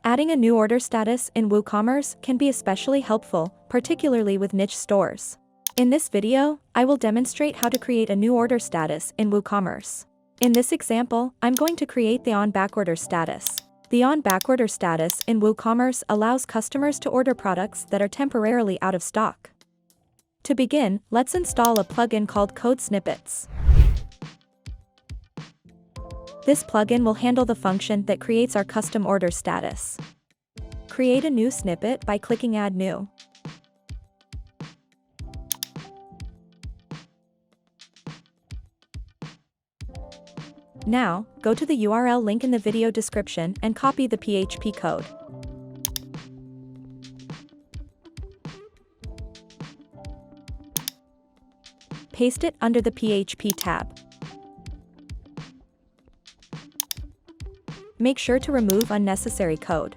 Adding a new order status in WooCommerce can be especially helpful, particularly with niche stores. In this video, I will demonstrate how to create a new order status in WooCommerce. In this example, I'm going to create the on backorder status. The on backorder status in WooCommerce allows customers to order products that are temporarily out of stock. To begin, let's install a plugin called Code Snippets. This plugin will handle the function that creates our custom order status. Create a new snippet by clicking Add New. Now, go to the URL link in the video description and copy the PHP code. Paste it under the PHP tab. Make sure to remove unnecessary code.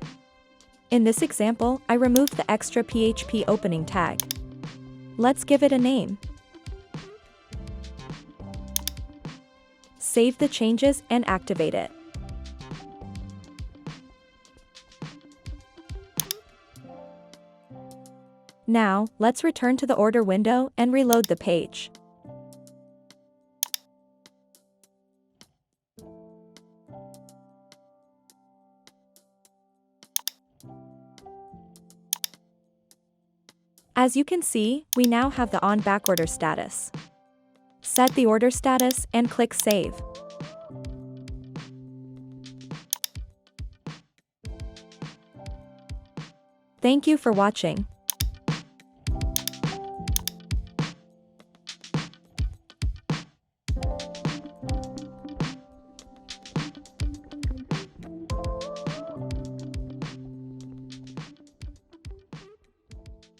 In this example, I removed the extra PHP opening tag. Let's give it a name. Save the changes and activate it. Now, let's return to the order window and reload the page. As you can see, we now have the on backorder status. Set the order status and click Save. Thank you for watching.